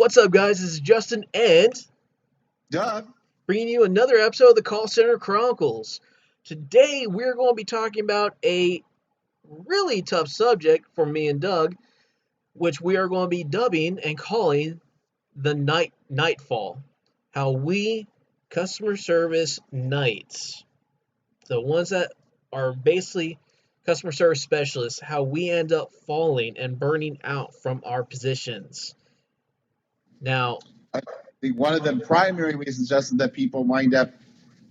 What's up, guys? This is Justin and Duh. bringing you another episode of the Call Center Chronicles. Today, we're going to be talking about a really tough subject for me and Doug, which we are going to be dubbing and calling the Nightfall. How we customer service knights, the ones that are basically customer service specialists, how we end up falling and burning out from our positions. Now, I think one of the primary reasons, Justin, that people wind up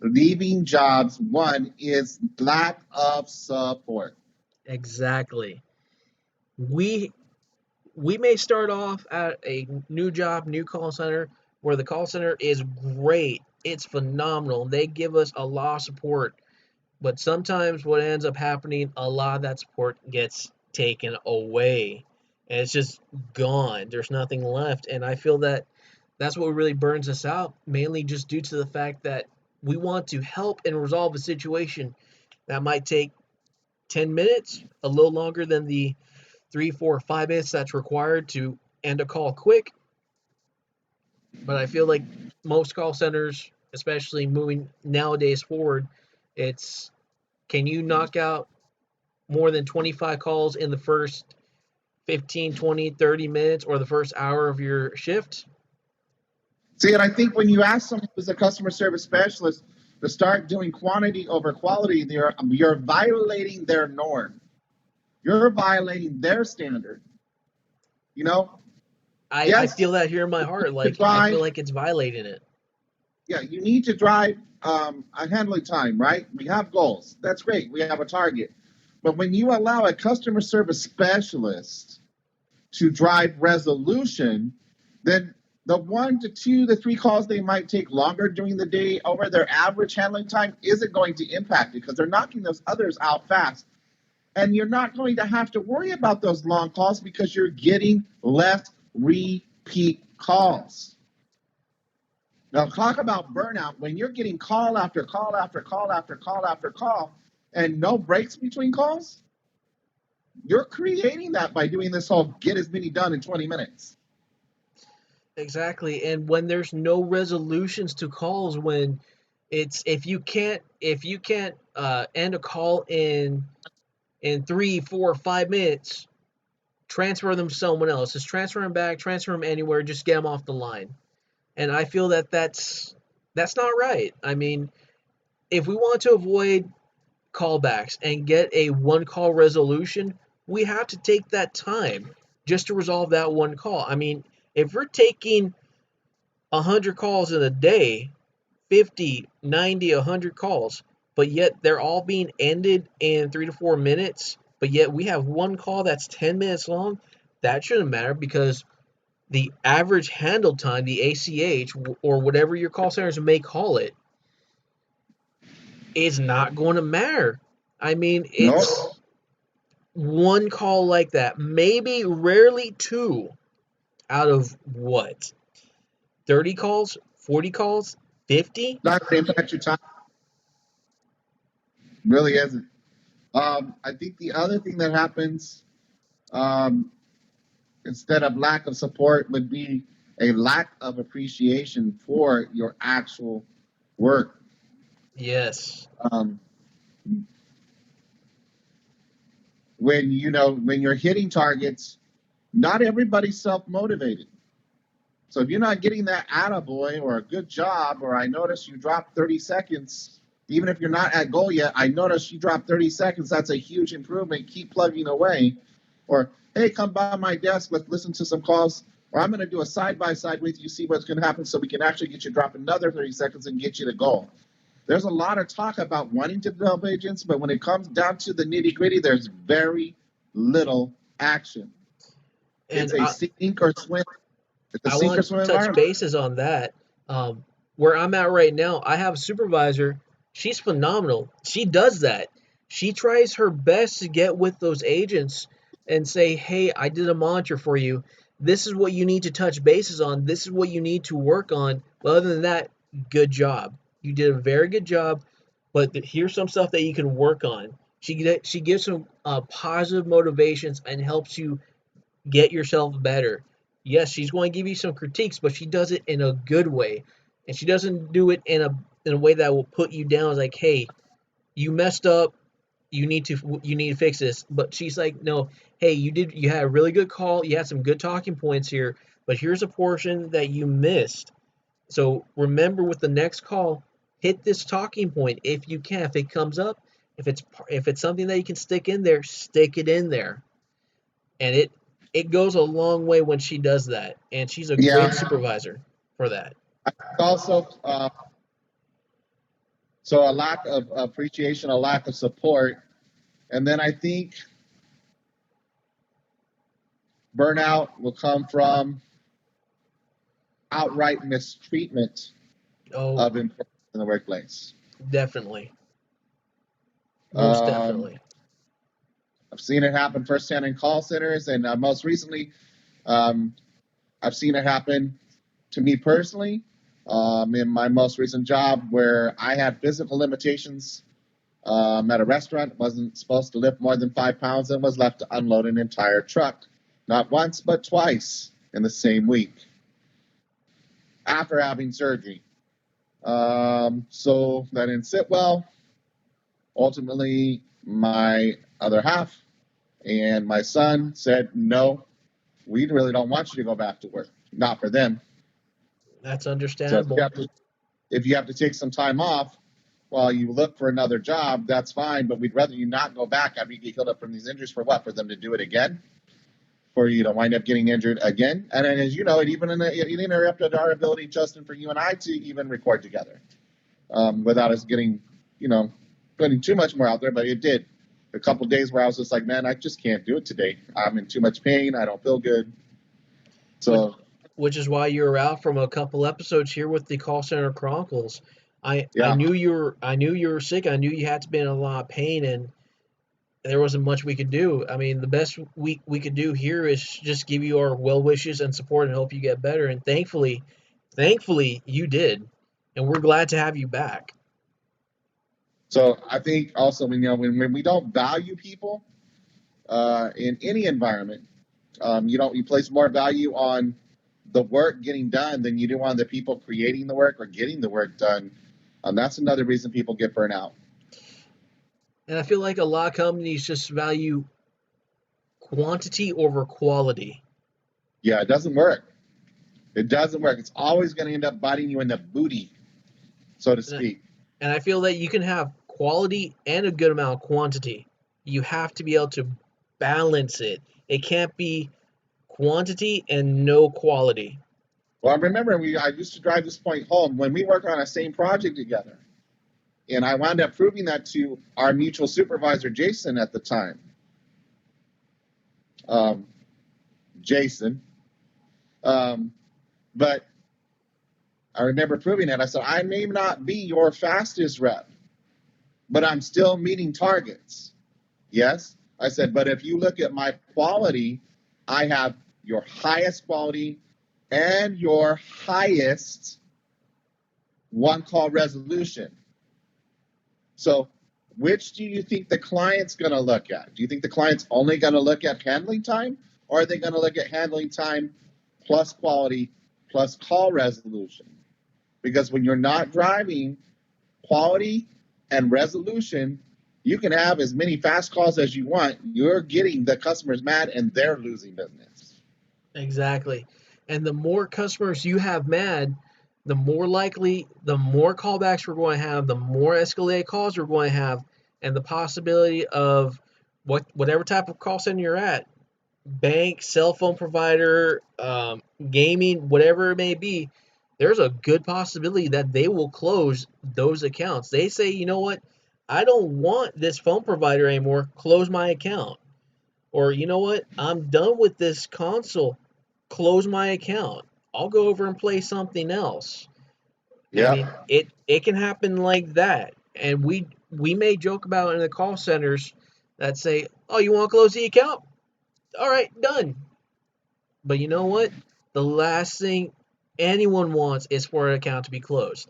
leaving jobs, one is lack of support. exactly. We we may start off at a new job, new call center, where the call center is great. It's phenomenal. They give us a lot of support. But sometimes what ends up happening, a lot of that support gets taken away. And it's just gone. There's nothing left. And I feel that that's what really burns us out, mainly just due to the fact that we want to help and resolve a situation that might take 10 minutes, a little longer than the 3, 4, 5 minutes that's required to end a call quick. But I feel like most call centers, especially moving nowadays forward, it's can you knock out more than 25 calls in the first 15, 20, 30 minutes or the first hour of your shift? See, and I think when you ask someone who's a customer service specialist to start doing quantity over quality, you're violating their norm. You're violating their standard. You know, I yes, feel that here in my heart. to Like, I feel drive, like it's violating it. yeah, you need to drive a handling time, right? We have goals. That's great. We have a target. But when you allow a customer service specialist to drive resolution, then the 1 to 2 to 3 calls they might take longer during the day over their average handling time isn't going to impact it because they're knocking those others out fast. And you're not going to have to worry about those long calls because you're getting less repeat calls. Now, talk about burnout. When you're getting call after call after call after call after call and no breaks between calls, you're creating that by doing this whole get as many done in 20 minutes. Exactly. And when there's no resolutions to calls, when it's if you can't end a call in 3, 4, 5 minutes, transfer them to someone else. Just transfer them back, transfer them anywhere, just get them off the line. And I feel that that's not right. I mean, if we want to avoid callbacks and get a one call resolution, we have to take that time just to resolve that one call. I mean, if we're taking 100 calls in a day, 50, 90, 100 calls, but yet they're all being ended in 3 to 4 minutes, but yet we have one call that's 10 minutes long, that shouldn't matter because the average handle time, the ACH, or whatever your call centers may call it, is not going to matter. I mean, No, it's one call like that, maybe rarely two out of what? 30 calls, 40 calls, 50? not going to impact your time. Really isn't. I think the other thing that happens um, instead of lack of support would be a lack of appreciation for your actual work. Yes. Um, when you're hitting targets, not everybody's self motivated. So if you're not getting that attaboy or a good job, or I notice you dropped 30 seconds, even if you're not at goal yet, I notice you dropped 30 seconds. That's a huge improvement. Keep plugging away. Or, hey, come by my desk. Let's listen to some calls. Or I'm going to do a side by side with you, see what's going to happen so we can actually get you to drop another 30 seconds and get you to goal. There's a lot of talk about wanting to develop agents, but when it comes down to the nitty gritty, there's very little action. And It's a sink or swim. It's a I sink or want swim to touch environment. bases on that. Where I'm at right now, I have a supervisor. She's phenomenal. She does that. She tries her best to get with those agents and say, hey, I did a monitor for you. This is what you need to touch bases on. This is what you need to work on. But other than that, good job. You did a very good job. But here's some stuff that you can work on. She gives some positive motivations and helps you get yourself better. Yes, she's going to give you some critiques, but she does it in a good way, and she doesn't do it in a way that will put you down. It's like, hey, you messed up. You need to fix this. But she's like, no, hey, you had a really good call. You had some good talking points here, but here's a portion that you missed. So remember with the next call, hit this talking point if you can. If it comes up, if it's something that you can stick in there, stick it in there. And it goes a long way when she does that. And she's a great Yeah. supervisor for that. Also, so a lack of appreciation, a lack of support, and then I think burnout will come from outright mistreatment Oh, of employees in the workplace. definitely. Most Um, definitely. I've seen it happen firsthand in call centers, and most recently, um, I've seen it happen to me personally in my most recent job where I had physical limitations at a restaurant. Wasn't supposed to lift more than 5 pounds and was left to unload an entire truck, not once but twice in the same week after having surgery. So that didn't sit well. Ultimately, my other half and my son said, no, we really don't want you to go back to work. Not for them. That's So understandable. if you have to take some time off while you look for another job, that's fine. But we'd rather you not go back after you get healed up from these injuries. For what? For them to do it again? For you to wind up getting injured again? And then, as you know, it interrupted our ability, Justin, for you and I to even record together without us getting, putting too much more out there. But it did. A couple of days where I was just like, man, I just can't do it today. I'm in too much pain. I don't feel good. Which, So, which is why you were out from a couple episodes here with the Call Center Chronicles. I yeah. knew you were sick. I knew you had to be in a lot of pain, and there wasn't much we could do. I mean, the best we could do here is just give you our well wishes and support and help you get better. And thankfully, you did, and we're glad to have you back. So I think also when we don't value people in any environment, you place more value on the work getting done than you do on the people creating the work or getting the work done. That's another reason people get burnt out. And I feel like a lot of companies just value quantity over quality. Yeah, it doesn't work. It doesn't work. It's always going to end up biting you in the booty, so to And speak. I feel that you can have quality and a good amount of quantity. You have to be able to balance it. It can't be quantity and no quality. Well, I remember I used to drive this point home when we worked on a same project together. And I wound up proving that to our mutual supervisor, Jason, at the time. Um, Jason. Um, but I remember proving it. I said, I may not be your fastest rep, but I'm still meeting targets. Yes. I said, but if you look at my quality, I have your highest quality and your highest one call resolution. So, which do you think the client's going to look at? Do you think the client's only going to look at handling time, or are they going to look at handling time plus quality plus call resolution? Because when you're not driving quality and resolution, you can have as many fast calls as you want. You're getting the customers mad and they're losing business. Exactly. And the more customers you have mad, the more likely, the more callbacks we're going to have, the more escalated calls we're going to have, and the possibility of whatever type of call center you're at, bank, cell phone provider, gaming, whatever it may be, there's a good possibility that they will close those accounts. They say, you know what, I don't want this phone provider anymore. Close my account. Or you know what, I'm done with this console. Close my account. I'll go over and play something else. I Yep. mean, it can happen like that. And we may joke about in the call centers that say, "Oh, you want to close the account? All right, done." But you know what? The last thing anyone wants is for an account to be closed.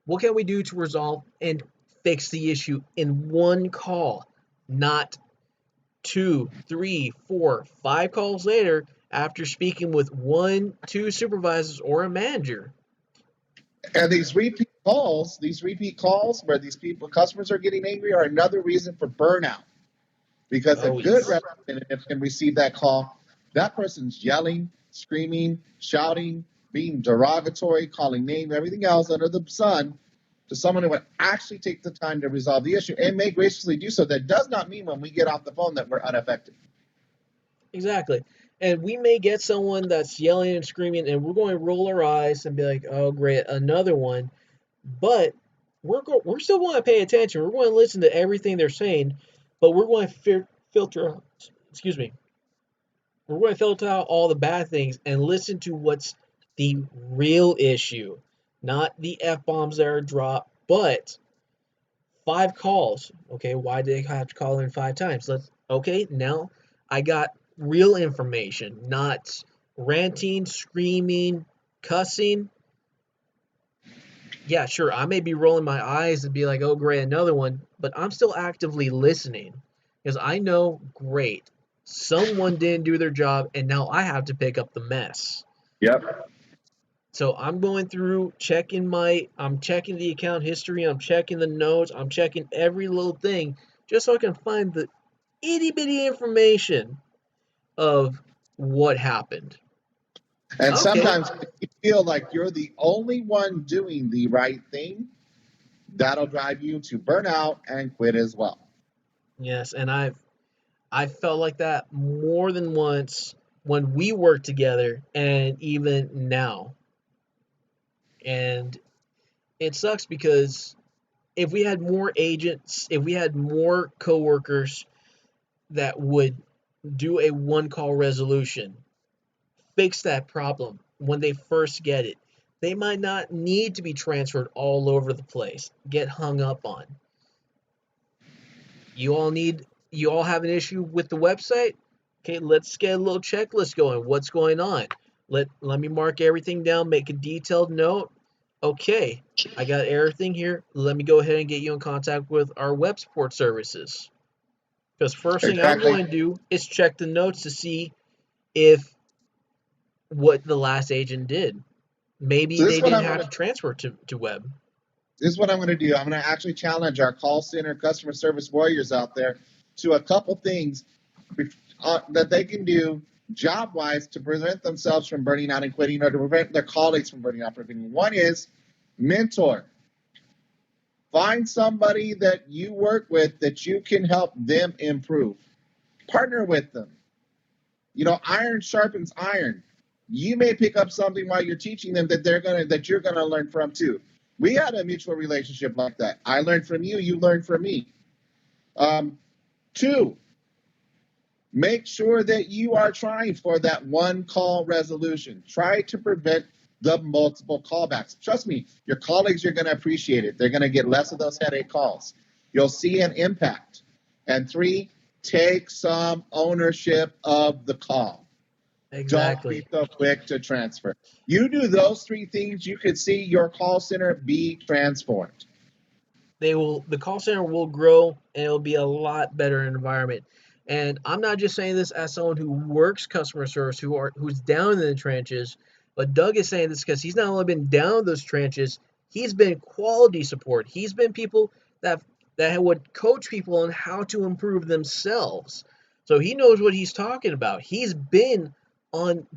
What can we do to resolve and fix the issue in one call, not two, three, four, five calls later, after speaking with one, two supervisors, or a manager. And these repeat calls where these people, customers are getting angry, are another reason for burnout. Because a Oh, good yes. representative can receive that call. That person's yelling, screaming, shouting, being derogatory, calling names, everything else under the sun to someone who would actually take the time to resolve the issue and may graciously do so. That does not mean when we get off the phone that we're unaffected. Exactly. And we may get someone that's yelling and screaming, and we're going to roll our eyes and be like, "Oh, great, another one." But we're still going to pay attention. We're going to listen to everything they're saying, but we're going to filter. Excuse me. We're going to filter out all the bad things and listen to what's the real issue, not the f bombs that are dropped, but 5 calls. Okay, why did they have to call in 5 times? Okay, now I got real information, not ranting, screaming, cussing. Yeah, sure, I may be rolling my eyes and be like, oh, great, another one, but I'm still actively listening because I know, great, someone didn't do their job and now I have to pick up the mess. Yep. So I'm going through I'm checking the account history, I'm checking the notes, I'm checking every little thing just so I can find the itty bitty information of what happened. And Okay. sometimes if you feel like you're the only one doing the right thing, that'll drive you to burnout and quit as well. Yes, and I felt like that more than once when we worked together and even now. And it sucks because if we had more agents, if we had more coworkers that would do a one call resolution, fix that problem when they first get it. They might not need to be transferred all over the place, get hung up on. You all have an issue with the website? Okay, let's get a little checklist going. What's going on? Let me mark everything down, make a detailed note. Okay, I got everything here. Let me go ahead and get you in contact with our web support services. Because first thing I'm Exactly. going to do is check the notes to see if what the last agent did. Maybe So this they is what didn't I'm have gonna to transfer to web. this is what I'm gonna do. I'm gonna actually challenge our call center customer service warriors out there to a couple things that they can do job wise to prevent themselves from burning out and quitting, or to prevent their colleagues from burning out and quitting. One is mentor. Find somebody that you work with that you can help them improve. Partner with them. You know, iron sharpens iron. You may pick up something while you're teaching them that you're gonna learn from too. We had a mutual relationship like that. I learned from you, you learned from me. Um, Two, make sure that you are trying for that one call resolution. Try to prevent the multiple callbacks. Trust me, your colleagues are going to appreciate it. They're going to get less of those headache calls. You'll see an impact. And three, take some ownership of the call. Don't be Exactly. so quick to transfer. You do those three things, you could see your call center be transformed. The call center will grow and it'll be a lot better environment. And I'm not just saying this as someone who works customer service, who's down in the trenches, but Doug is saying this because he's not only been down in those trenches, he's been quality support. He's been people that would coach people on how to improve themselves. So he knows what he's talking about. He's been on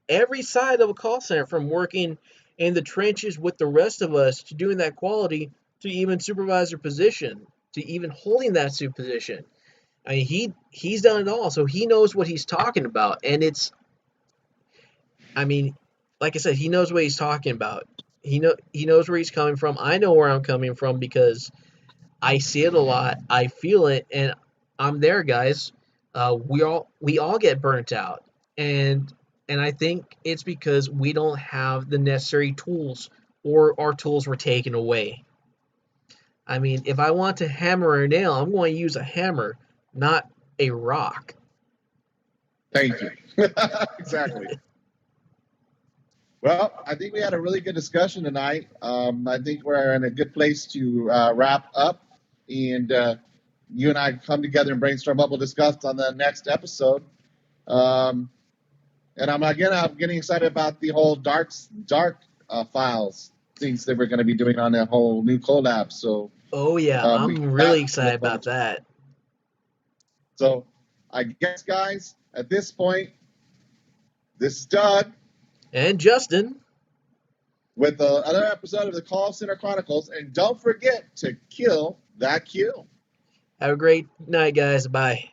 every side of a call center, from working in the trenches with the rest of us to doing that quality to even supervisor position to even holding that suit position. I mean, he's done it all, so he knows what he's talking about, and I mean, like I said, he knows what he's talking about. He knows where he's coming from. I know where I'm coming from because I see it a lot. I feel it, and I'm there, guys. We all get burnt out, and I think it's because we don't have the necessary tools, or our tools were taken away. I mean, if I want to hammer a nail, I'm going to use a hammer, not a rock. Thank you. Exactly. Well, I think we had a really good discussion tonight. I think we're in a good place to wrap up, and you and I come together and brainstorm what we'll discuss on the next episode. Um, And I'm getting excited about the whole dark files things that we're going to be doing on that whole new collab. So Oh yeah, we I'm got really that to excited look forward about to. that. So I guess, guys, at this point, this is Doug And Justin, with another episode of the Call Center Chronicles. And don't forget to kill that queue. have a great night, guys. Bye.